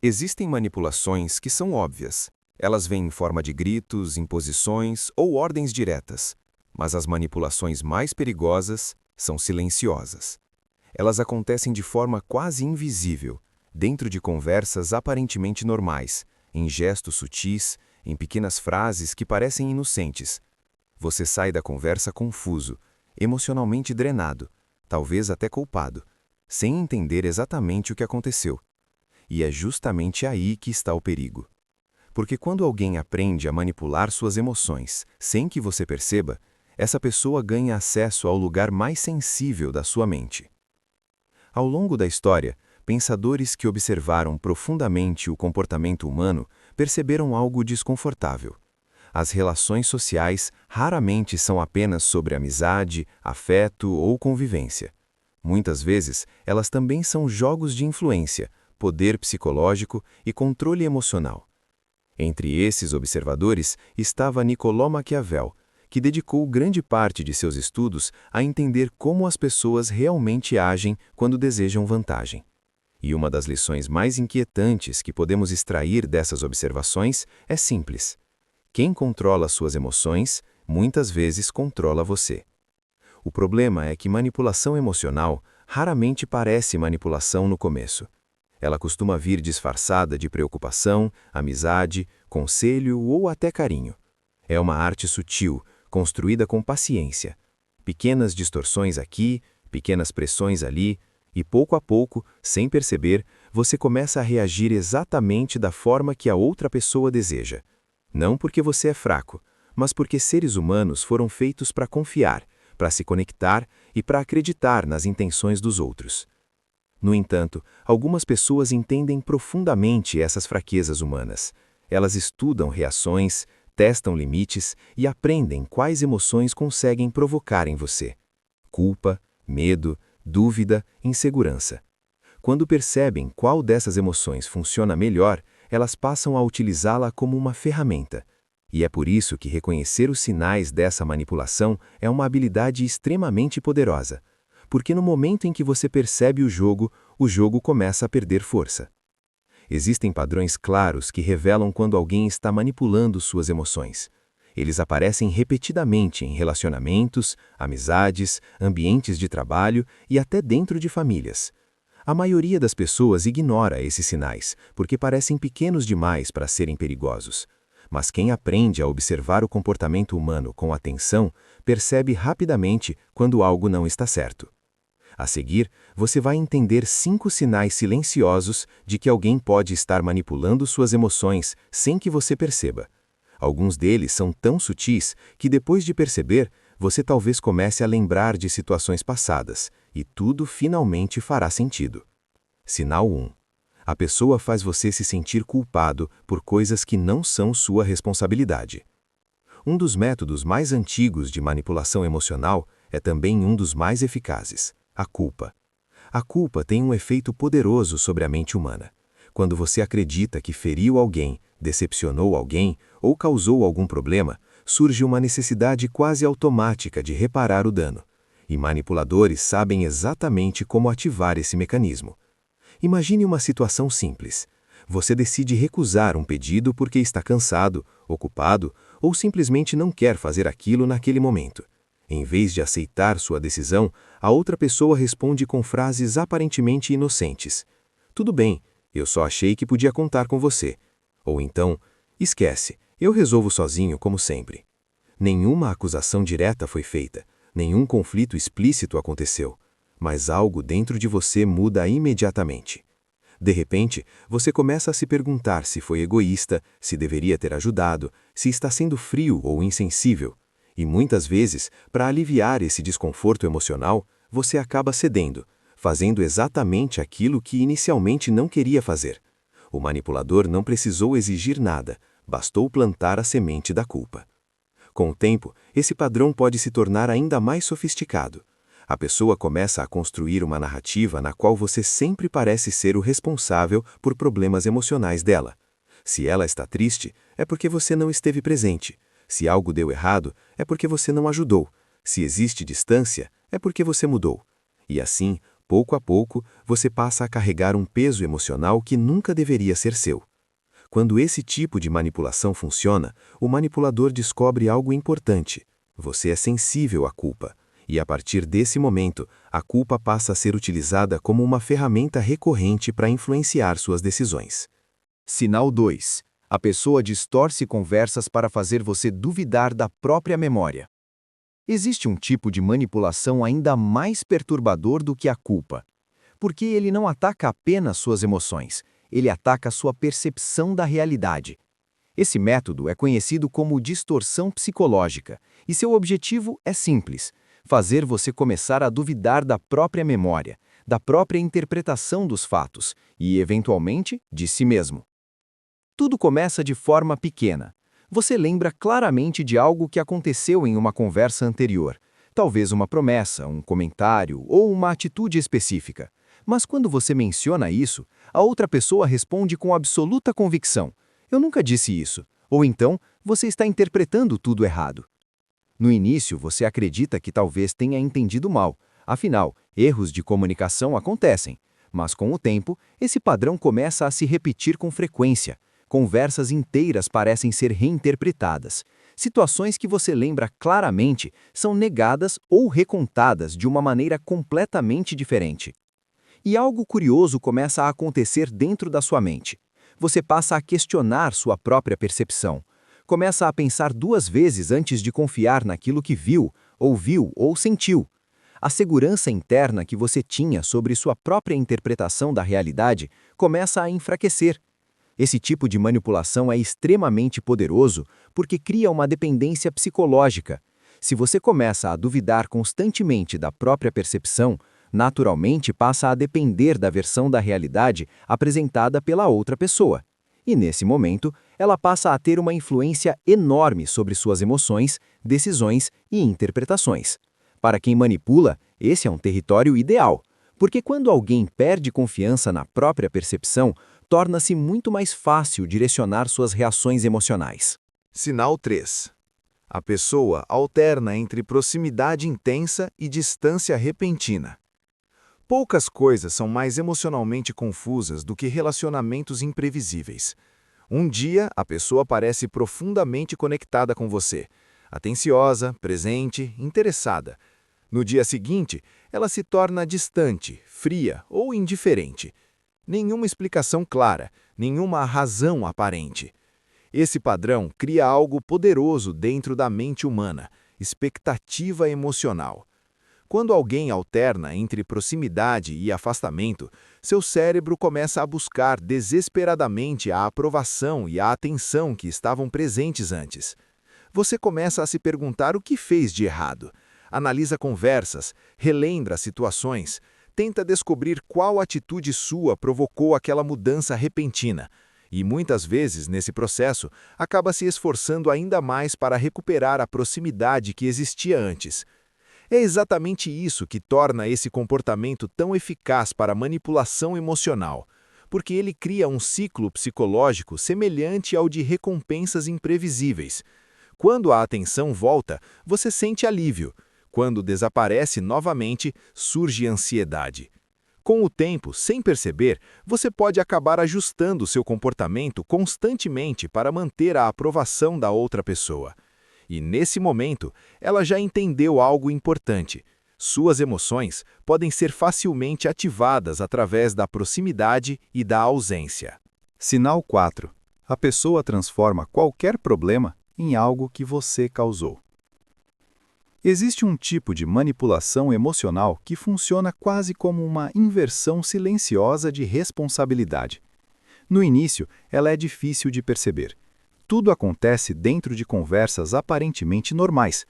Existem manipulações que são óbvias. Elas vêm em forma de gritos, imposições ou ordens diretas. Mas as manipulações mais perigosas são silenciosas. Elas acontecem de forma quase invisível, dentro de conversas aparentemente normais, em gestos sutis, em pequenas frases que parecem inocentes. Você sai da conversa confuso, emocionalmente drenado, talvez até culpado, sem entender exatamente o que aconteceu. E é justamente aí que está o perigo. Porque quando alguém aprende a manipular suas emoções sem que você perceba, essa pessoa ganha acesso ao lugar mais sensível da sua mente. Ao longo da história, pensadores que observaram profundamente o comportamento humano perceberam algo desconfortável. As relações sociais raramente são apenas sobre amizade, afeto ou convivência. Muitas vezes, elas também são jogos de influência, poder psicológico e controle emocional. Entre esses observadores estava Nicolau Maquiavel, que dedicou grande parte de seus estudos a entender como as pessoas realmente agem quando desejam vantagem. E uma das lições mais inquietantes que podemos extrair dessas observações é simples. Quem controla suas emoções, muitas vezes controla você. O problema é que manipulação emocional raramente parece manipulação no começo. Ela costuma vir disfarçada de preocupação, amizade, conselho ou até carinho. É uma arte sutil, construída com paciência. Pequenas distorções aqui, pequenas pressões ali, e pouco a pouco, sem perceber, você começa a reagir exatamente da forma que a outra pessoa deseja. Não porque você é fraco, mas porque seres humanos foram feitos para confiar, para se conectar e para acreditar nas intenções dos outros. No entanto, algumas pessoas entendem profundamente essas fraquezas humanas. Elas estudam reações, testam limites e aprendem quais emoções conseguem provocar em você. Culpa, medo, dúvida, insegurança. Quando percebem qual dessas emoções funciona melhor, elas passam a utilizá-la como uma ferramenta. E é por isso que reconhecer os sinais dessa manipulação é uma habilidade extremamente poderosa. Porque no momento em que você percebe o jogo começa a perder força. Existem padrões claros que revelam quando alguém está manipulando suas emoções. Eles aparecem repetidamente em relacionamentos, amizades, ambientes de trabalho e até dentro de famílias. A maioria das pessoas ignora esses sinais, porque parecem pequenos demais para serem perigosos. Mas quem aprende a observar o comportamento humano com atenção, percebe rapidamente quando algo não está certo. A seguir, você vai entender 5 sinais silenciosos de que alguém pode estar manipulando suas emoções sem que você perceba. Alguns deles são tão sutis que depois de perceber, você talvez comece a lembrar de situações passadas, e tudo finalmente fará sentido. Sinal 1. A pessoa faz você se sentir culpado por coisas que não são sua responsabilidade. Um dos métodos mais antigos de manipulação emocional é também um dos mais eficazes: a culpa. A culpa tem um efeito poderoso sobre a mente humana. Quando você acredita que feriu alguém, decepcionou alguém ou causou algum problema, surge uma necessidade quase automática de reparar o dano. E manipuladores sabem exatamente como ativar esse mecanismo. Imagine uma situação simples. Você decide recusar um pedido porque está cansado, ocupado ou simplesmente não quer fazer aquilo naquele momento. Em vez de aceitar sua decisão, a outra pessoa responde com frases aparentemente inocentes. Tudo bem, eu só achei que podia contar com você. Ou então, esquece, eu resolvo sozinho como sempre. Nenhuma acusação direta foi feita, nenhum conflito explícito aconteceu, mas algo dentro de você muda imediatamente. De repente, você começa a se perguntar se foi egoísta, se deveria ter ajudado, se está sendo frio ou insensível. E muitas vezes, para aliviar esse desconforto emocional, você acaba cedendo, fazendo exatamente aquilo que inicialmente não queria fazer. O manipulador não precisou exigir nada, bastou plantar a semente da culpa. Com o tempo, esse padrão pode se tornar ainda mais sofisticado. A pessoa começa a construir uma narrativa na qual você sempre parece ser o responsável por problemas emocionais dela. Se ela está triste, é porque você não esteve presente. Se algo deu errado, é porque você não ajudou. Se existe distância, é porque você mudou. E assim, Pouco a pouco, você passa a carregar um peso emocional que nunca deveria ser seu. Quando esse tipo de manipulação funciona, o manipulador descobre algo importante. Você é sensível à culpa. E a partir desse momento, a culpa passa a ser utilizada como uma ferramenta recorrente para influenciar suas decisões. Sinal 2. A pessoa distorce conversas para fazer você duvidar da própria memória. Existe um tipo de manipulação ainda mais perturbador do que a culpa, porque ele não ataca apenas suas emoções, ele ataca sua percepção da realidade. Esse método é conhecido como distorção psicológica, e seu objetivo é simples: fazer você começar a duvidar da própria memória, da própria interpretação dos fatos e, eventualmente, de si mesmo. Tudo começa de forma pequena. Você lembra claramente de algo que aconteceu em uma conversa anterior, talvez uma promessa, um comentário ou uma atitude específica. Mas quando você menciona isso, a outra pessoa responde com absoluta convicção: "Eu nunca disse isso", ou então, "Você está interpretando tudo errado". No início, você acredita que talvez tenha entendido mal, afinal, erros de comunicação acontecem. Mas com o tempo, esse padrão começa a se repetir com frequência. Conversas inteiras parecem ser reinterpretadas. Situações que você lembra claramente são negadas ou recontadas de uma maneira completamente diferente. E algo curioso começa a acontecer dentro da sua mente. Você passa a questionar sua própria percepção. Começa a pensar 2 vezes antes de confiar naquilo que viu ou sentiu. A segurança interna que você tinha sobre sua própria interpretação da realidade começa a enfraquecer. Esse tipo de manipulação é extremamente poderoso porque cria uma dependência psicológica. Se você começa a duvidar constantemente da própria percepção, naturalmente passa a depender da versão da realidade apresentada pela outra pessoa. E nesse momento, ela passa a ter uma influência enorme sobre suas emoções, decisões e interpretações. Para quem manipula, esse é um território ideal, porque quando alguém perde confiança na própria percepção, torna-se muito mais fácil direcionar suas reações emocionais. Sinal 3. A pessoa alterna entre proximidade intensa e distância repentina. Poucas coisas são mais emocionalmente confusas do que relacionamentos imprevisíveis. Um dia, a pessoa parece profundamente conectada com você, atenciosa, presente, interessada. No dia seguinte, ela se torna distante, fria ou indiferente. Nenhuma explicação clara, nenhuma razão aparente. Esse padrão cria algo poderoso dentro da mente humana, expectativa emocional. Quando alguém alterna entre proximidade e afastamento, seu cérebro começa a buscar desesperadamente a aprovação e a atenção que estavam presentes antes. Você começa a se perguntar o que fez de errado. Analisa conversas, relembra situações, tenta descobrir qual atitude sua provocou aquela mudança repentina. E muitas vezes, nesse processo, acaba se esforçando ainda mais para recuperar a proximidade que existia antes. É exatamente isso que torna esse comportamento tão eficaz para a manipulação emocional, porque ele cria um ciclo psicológico semelhante ao de recompensas imprevisíveis. Quando a atenção volta, você sente alívio. Quando desaparece novamente, surge ansiedade. Com o tempo, sem perceber, você pode acabar ajustando seu comportamento constantemente para manter a aprovação da outra pessoa. E nesse momento, ela já entendeu algo importante. Suas emoções podem ser facilmente ativadas através da proximidade e da ausência. Sinal 4. A pessoa transforma qualquer problema em algo que você causou. Existe um tipo de manipulação emocional que funciona quase como uma inversão silenciosa de responsabilidade. No início, ela é difícil de perceber. Tudo acontece dentro de conversas aparentemente normais.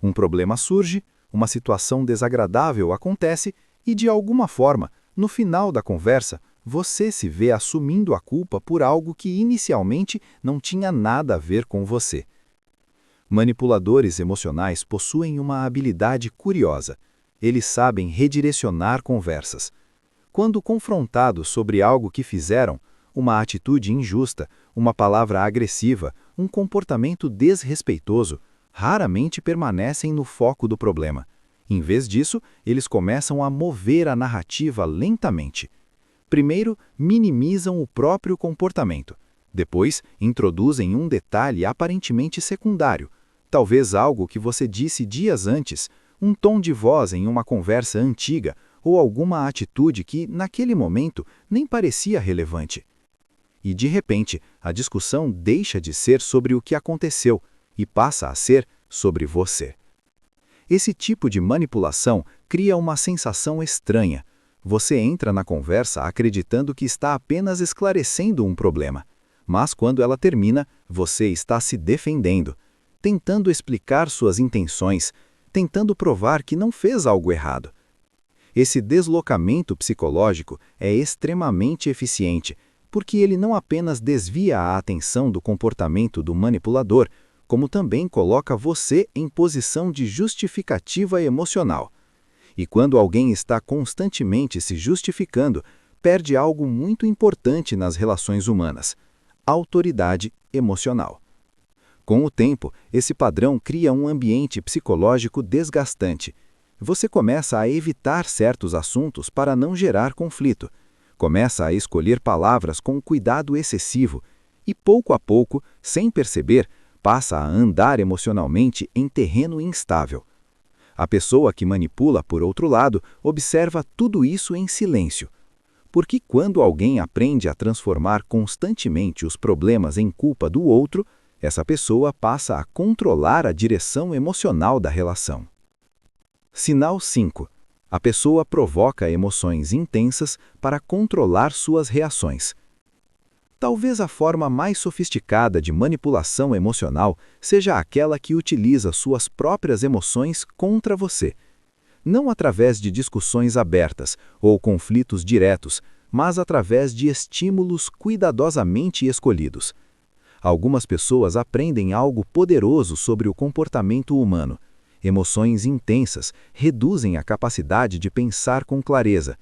Um problema surge, uma situação desagradável acontece e, de alguma forma, no final da conversa, você se vê assumindo a culpa por algo que inicialmente não tinha nada a ver com você. Manipuladores emocionais possuem uma habilidade curiosa. Eles sabem redirecionar conversas. Quando confrontados sobre algo que fizeram, uma atitude injusta, uma palavra agressiva, um comportamento desrespeitoso, raramente permanecem no foco do problema. Em vez disso, eles começam a mover a narrativa lentamente. Primeiro, minimizam o próprio comportamento. Depois, introduzem um detalhe aparentemente secundário, talvez algo que você disse dias antes, um tom de voz em uma conversa antiga ou alguma atitude que, naquele momento, nem parecia relevante. E, de repente, a discussão deixa de ser sobre o que aconteceu e passa a ser sobre você. Esse tipo de manipulação cria uma sensação estranha. Você entra na conversa acreditando que está apenas esclarecendo um problema, mas quando ela termina, você está se defendendo, tentando explicar suas intenções, tentando provar que não fez algo errado. Esse deslocamento psicológico é extremamente eficiente, porque ele não apenas desvia a atenção do comportamento do manipulador, como também coloca você em posição de justificativa emocional. E quando alguém está constantemente se justificando, perde algo muito importante nas relações humanas: autoridade emocional. Com o tempo, esse padrão cria um ambiente psicológico desgastante. Você começa a evitar certos assuntos para não gerar conflito. Começa a escolher palavras com cuidado excessivo e, pouco a pouco, sem perceber, passa a andar emocionalmente em terreno instável. A pessoa que manipula, por outro lado, observa tudo isso em silêncio. Porque quando alguém aprende a transformar constantemente os problemas em culpa do outro, essa pessoa passa a controlar a direção emocional da relação. Sinal 5. A pessoa provoca emoções intensas para controlar suas reações. Talvez a forma mais sofisticada de manipulação emocional seja aquela que utiliza suas próprias emoções contra você. Não através de discussões abertas ou conflitos diretos, mas através de estímulos cuidadosamente escolhidos. Algumas pessoas aprendem algo poderoso sobre o comportamento humano. Emoções intensas reduzem a capacidade de pensar com clareza.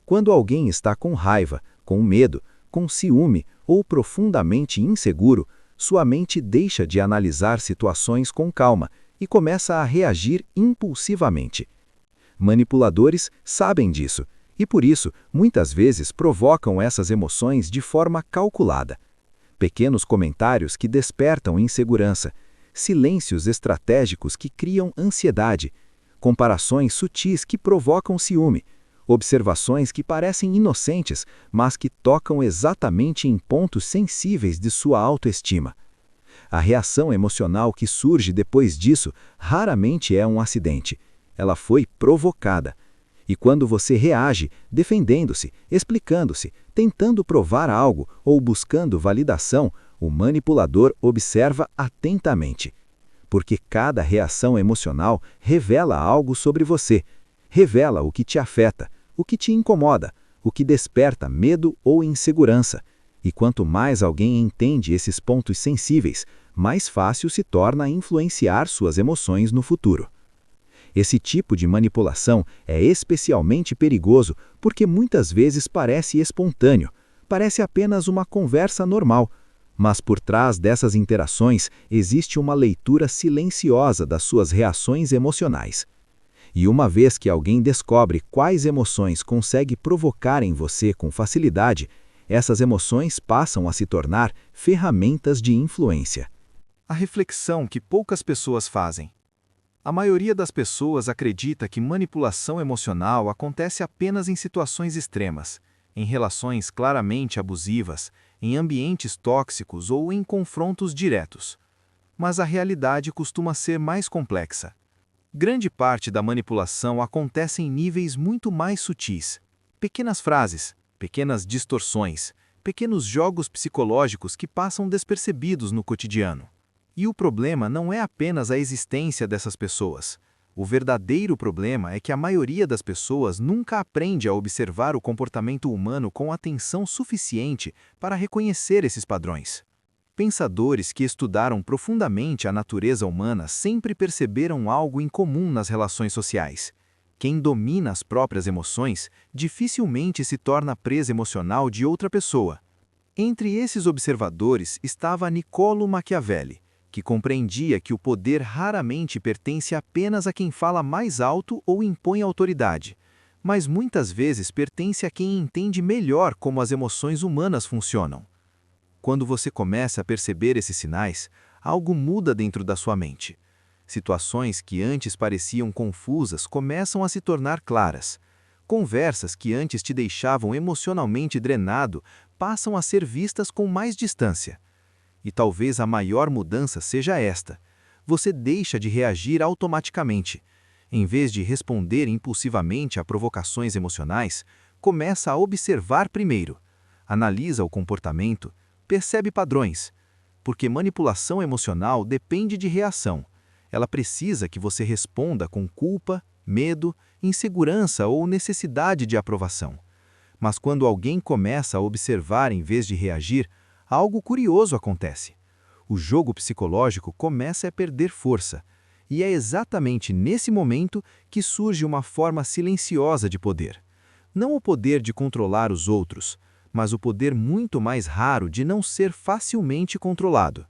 Quando alguém está com raiva, com medo, com ciúme ou profundamente inseguro, sua mente deixa de analisar situações com calma e começa a reagir impulsivamente. Manipuladores sabem disso e, por isso, muitas vezes provocam essas emoções de forma calculada. Pequenos comentários que despertam insegurança, silêncios estratégicos que criam ansiedade, comparações sutis que provocam ciúme, observações que parecem inocentes, mas que tocam exatamente em pontos sensíveis de sua autoestima. A reação emocional que surge depois disso raramente é um acidente. Ela foi provocada. E quando você reage, defendendo-se, explicando-se, tentando provar algo ou buscando validação, o manipulador observa atentamente. Porque cada reação emocional revela algo sobre você, revela o que te afeta, o que te incomoda, o que desperta medo ou insegurança. E quanto mais alguém entende esses pontos sensíveis, mais fácil se torna influenciar suas emoções no futuro. Esse tipo de manipulação é especialmente perigoso porque muitas vezes parece espontâneo, parece apenas uma conversa normal, mas por trás dessas interações existe uma leitura silenciosa das suas reações emocionais. E uma vez que alguém descobre quais emoções consegue provocar em você com facilidade, essas emoções passam a se tornar ferramentas de influência. A reflexão que poucas pessoas fazem. A maioria das pessoas acredita que manipulação emocional acontece apenas em situações extremas, em relações claramente abusivas, em ambientes tóxicos ou em confrontos diretos. Mas a realidade costuma ser mais complexa. Grande parte da manipulação acontece em níveis muito mais sutis. Pequenas frases, pequenas distorções, pequenos jogos psicológicos que passam despercebidos no cotidiano. E o problema não é apenas a existência dessas pessoas. O verdadeiro problema é que a maioria das pessoas nunca aprende a observar o comportamento humano com atenção suficiente para reconhecer esses padrões. Pensadores que estudaram profundamente a natureza humana sempre perceberam algo em comum nas relações sociais. Quem domina as próprias emoções dificilmente se torna presa emocional de outra pessoa. Entre esses observadores estava Niccolo Machiavelli, que compreendia que o poder raramente pertence apenas a quem fala mais alto ou impõe autoridade, mas muitas vezes pertence a quem entende melhor como as emoções humanas funcionam. Quando você começa a perceber esses sinais, algo muda dentro da sua mente. Situações que antes pareciam confusas começam a se tornar claras. Conversas que antes te deixavam emocionalmente drenado passam a ser vistas com mais distância. E talvez a maior mudança seja esta: você deixa de reagir automaticamente. Em vez de responder impulsivamente a provocações emocionais, começa a observar primeiro. Analisa o comportamento, percebe padrões. Porque manipulação emocional depende de reação. Ela precisa que você responda com culpa, medo, insegurança ou necessidade de aprovação. Mas quando alguém começa a observar em vez de reagir, algo curioso acontece. O jogo psicológico começa a perder força, e é exatamente nesse momento que surge uma forma silenciosa de poder. Não o poder de controlar os outros, mas o poder muito mais raro de não ser facilmente controlado.